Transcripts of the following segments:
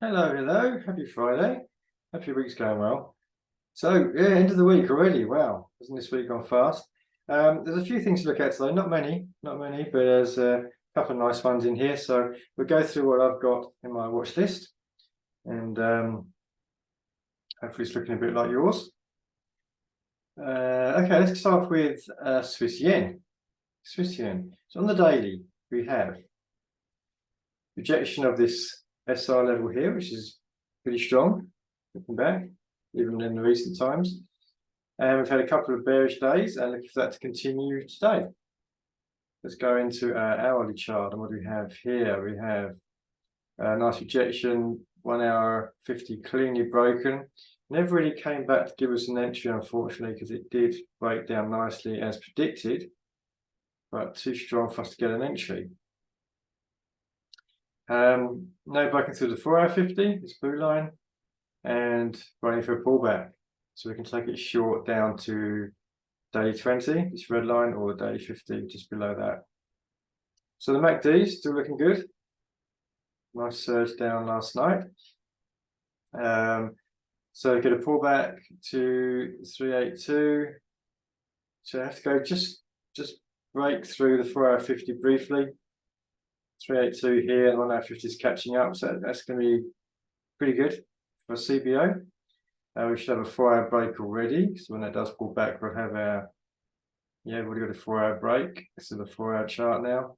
Hello, hello. Happy Friday. Hope your week's going well. So, yeah, end of the week already. Wow, hasn't this week gone fast? There's a few things to look at today. Not many, but there's a couple of nice ones in here. So we'll go through what I've got in my watch list, and hopefully it's looking a bit like yours. Okay, let's start with Swiss yen. Swiss yen. So on the daily, we have rejection of this SR level here, which is pretty strong, looking back, even in the recent times. And we've had a couple of bearish days and looking for that to continue today. Let's go into our hourly chart. And what do we have here? We have a nice rejection, 1 hour 50 cleanly broken. Never really came back to give us an entry, unfortunately, because it did break down nicely as predicted, but too strong for us to get an entry. Now breaking through the 4 hour 50, this blue line, and waiting for a pullback. So we can take it short down to daily 20, this red line, or the daily 50 just below that. So the MACD is still looking good. Nice surge down last night. So get a pullback to 382. So I have to go just break through the 4 hour 50 briefly. 382 here, and 1 hour 50 is catching up, so that's going to be pretty good for CBO. We should have a 4 hour break already, so when that does pull back, we'll have our, yeah, we've already got a 4 hour break. This is the 4 hour chart now.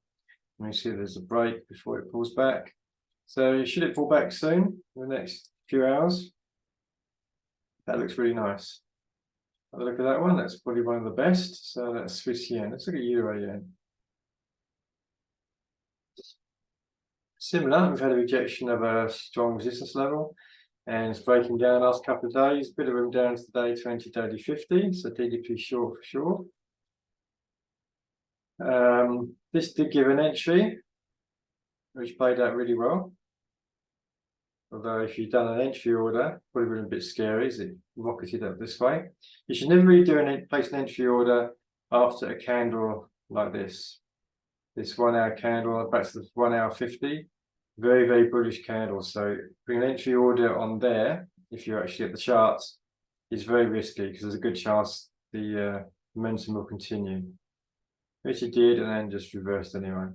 And you see there's a break before it pulls back. So should it pull back soon, in the next few hours? That looks really nice. Have a look at that one, that's probably one of the best. So that's Swiss yen. Let's look at Euro yen. Similar, we've had a rejection of a strong resistance level, and it's breaking down the last couple of days. Bit of room down to the day 20, daily 50, so DDP short for sure. This did give an entry, which played out really well. Although if you've done an entry order, probably been a bit scary, is it rocketed up this way. You should never really do place an entry order after a candle like this. This 1 hour candle, back to the 1 hour 50. Very, very bullish candle. So putting an entry order on there, if you're actually at the charts, is very risky because there's a good chance the momentum will continue. Which it did, and then just reversed anyway.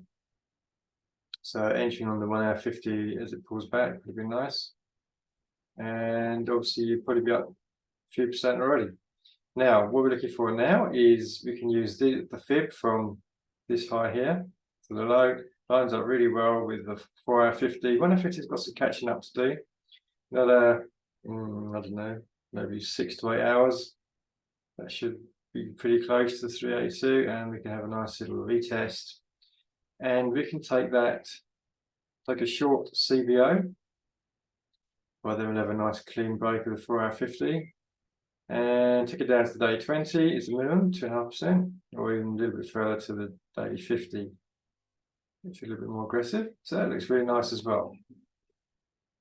So entering on the 1 hour 50 as it pulls back would be nice. And obviously you'd probably be up a few percent already. Now, what we're looking for now is we can use the fib from this high here to the low. Lines up really well with the 4 hour 50. 1 hour 50 has got some catching up to do. Another, I don't know, maybe 6 to 8 hours. That should be pretty close to 382, and we can have a nice little retest. And we can take that, take a short CBO, where then we'll have a nice clean break of the 4 hour 50. And take it down to the day 20 is the minimum, 2.5%, or even a little bit further to the daily 50. Which is a little bit more aggressive. So that looks really nice as well.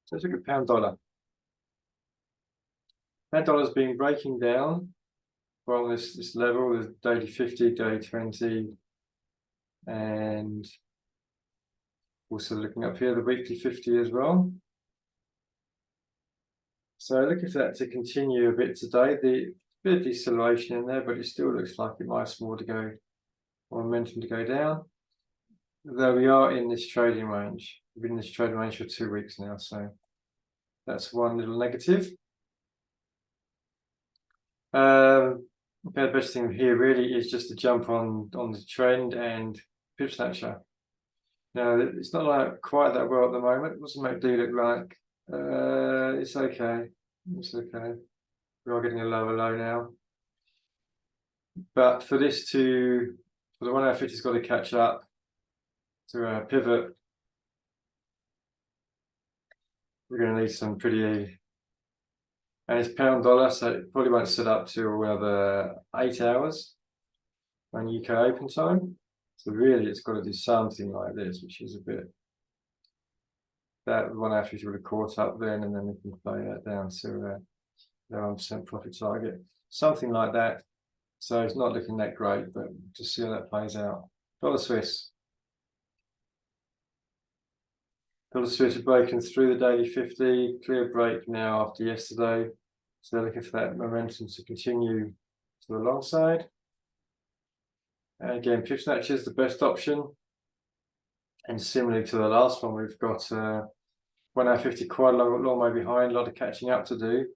So let's look at pound dollar. Pound dollar's been breaking down from this level, the daily 50, daily 20, and also looking up here, the weekly 50 as well. So looking for that to continue a bit today. The bit of deceleration in there, but it still looks like it might have more to go, more momentum to go down. Though we are in this trading range. We've been in this trading range for 2 weeks now, so that's one little negative. The best thing here really is just to jump on the trend and pip snatcher. Now it's not like quite that well at the moment. What's the MACD look like? It's okay. It's okay. We are getting a lower low now. But for this to, for the 1 hour 50's got to catch up to pivot. We're going to need some pretty, and it's pound dollar, so it probably won't set up to another 8 hours on UK open time. So really it's got to do something like this, which is a bit, that 1 hour 50 would have caught up then, and then we can play that down to the 1% profit target. Something like that. So it's not looking that great, but just see how that plays out. Dollar Swiss. Dollar Swiss are breaking through the daily 50, clear break now after yesterday. So they're looking for that momentum to continue to the long side. And again, pip snatch is the best option. And similarly to the last one, we've got 1 hour 50 quite a long way behind, a lot of catching up to do.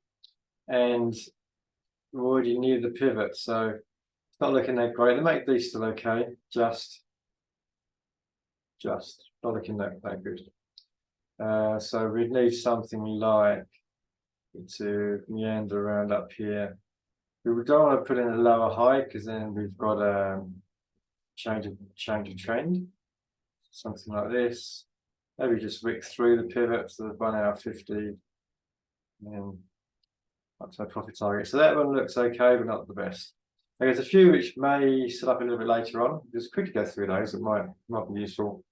And we're already near the pivot, so it's not looking that great. The MACD still okay, just not looking that good. So we'd need something like to meander around up here. We don't want to put in a lower high because then we've got a change of trend. Something like this. Maybe just wick through the pivot to the 1 hour 50 and up to our profit target. So that one looks okay, but not the best. There's a few which may set up a little bit later on. Just quickly go through those. It might be useful.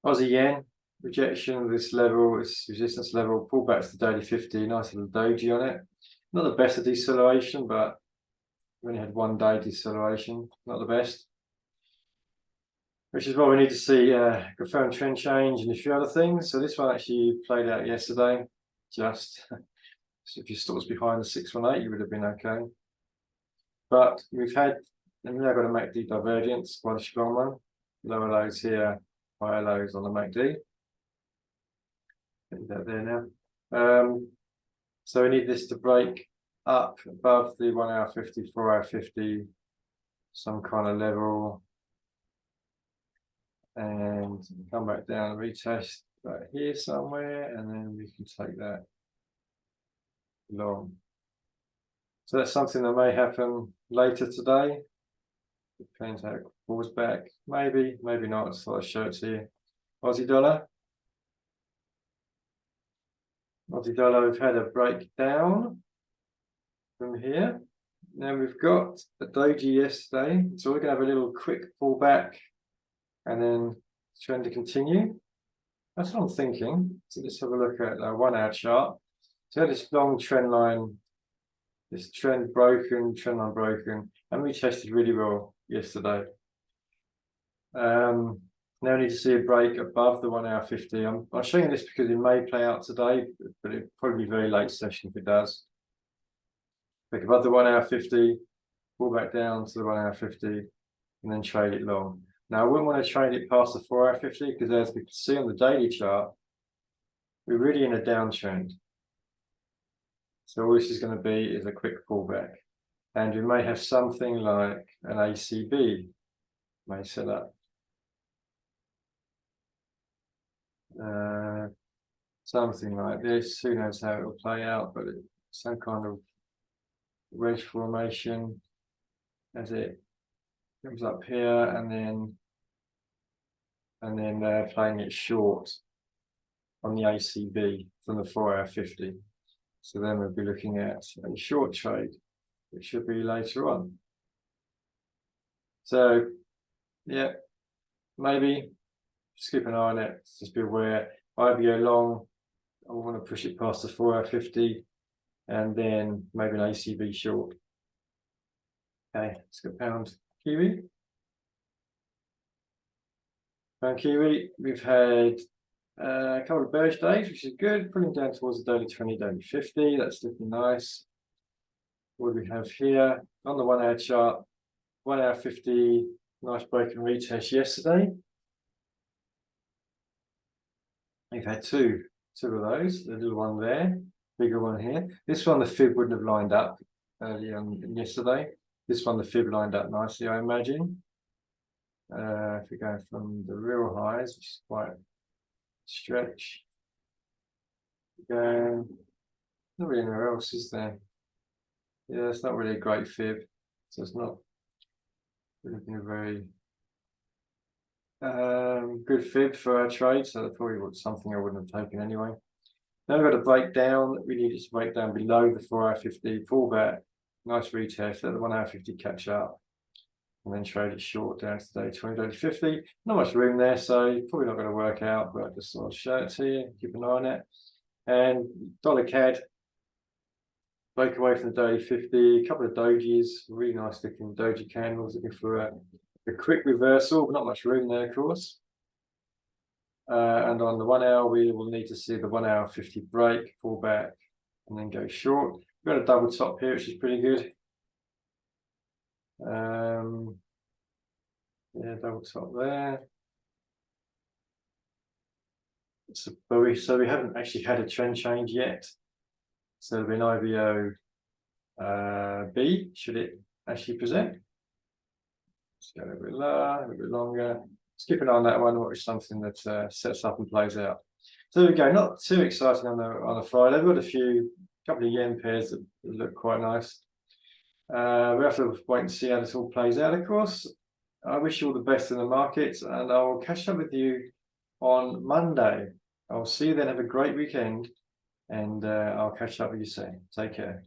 Aussie yen, rejection of this level, this resistance level, pull back to the daily 50, nice little doji on it. Not the best of deceleration, but we only had 1 day deceleration, not the best. Which is why we need to see confirmed trend change and a few other things. So this one actually played out yesterday. Just if your stop was behind the 618, you would have been okay. But we've now got a MACD divergence, quite a strong one. Lower lows here, higher lows on the MACD. Get that there now. So we need this to break up above the 1 hour 50, 4 hour 50, some kind of level. And come back down and retest right here somewhere, and then we can take that long. So that's something that may happen later today. Depends how it falls back. Maybe not. So I'll show it to you. Aussie dollar. Aussie dollar, we've had a breakdown from here. Now we've got a doji yesterday, so we're going to have a little quick pullback and then trend to continue. That's what I'm thinking. So let's have a look at the 1 hour chart. So this long trend line, this trend line broken, and we tested really well yesterday. Now we need to see a break above the 1 hour 50. I'm showing this because it may play out today, but it'll probably be very late session if it does. Break above the 1 hour 50, pull back down to the 1 hour 50, and then trade it long. Now, I wouldn't want to trade it past the 4 hour 50 because as we can see on the daily chart, we're really in a downtrend. So all this is going to be is a quick pullback. And we may have something like an ACB may set up. Something like this. Who knows how it will play out, but it's some kind of wedge formation as it comes up here, and then playing it short on the ACB from the 4 hour 50. So then we'll be looking at a short trade, which should be later on. So yeah, maybe just keep an eye on it. Just be aware. Either go long, I want to push it past the 4 hour 50, and then maybe an ACB short. Okay, let's go pound Kiwi. Pound Kiwi, we've had a couple of bearish days, which is good, pulling down towards the daily 20, daily 50. That's looking nice. What do we have here on the 1 hour chart? 1 hour 50, nice break and retest yesterday. We've had two of those, the little one there, bigger one here. This one, the fib wouldn't have lined up earlier on yesterday. This one, the fib lined up nicely, I imagine. If we go from the real highs, which is quite a stretch. Go, not really anywhere else, is there? Yeah, it's not really a great fib, so it's not really been a very good fib for our trade, so that's probably something I wouldn't have taken anyway. Now we've got a breakdown. We need it to break down below the 4 hour 50, pull back, nice retest, let the 1 hour 50 catch up, and then trade it short down to the day 20, daily 50. Not much room there, so probably not going to work out, but I just sort of show it to you, keep an eye on it. And dollar CAD, break away from the daily 50, a couple of dojis, really nice looking doji candles, looking for a quick reversal, but not much room there, of course. And on the 1 hour, we will need to see the 1 hour 50 break, fall back, and then go short. We've got a double top here, which is pretty good. Yeah, double top there. So we haven't actually had a trend change yet. So it'll be an IVO B, should it actually present. Let's go a little bit lower, a little bit longer. Keep an eye on that one, watch something that sets up and plays out. So there we go, not too exciting on a Friday. We've got a couple of yen pairs that look quite nice. We have to wait and see how this all plays out, of course. I wish you all the best in the markets, and I'll catch up with you on Monday. I'll see you then. Have a great weekend, and I'll catch up with you soon. Take care.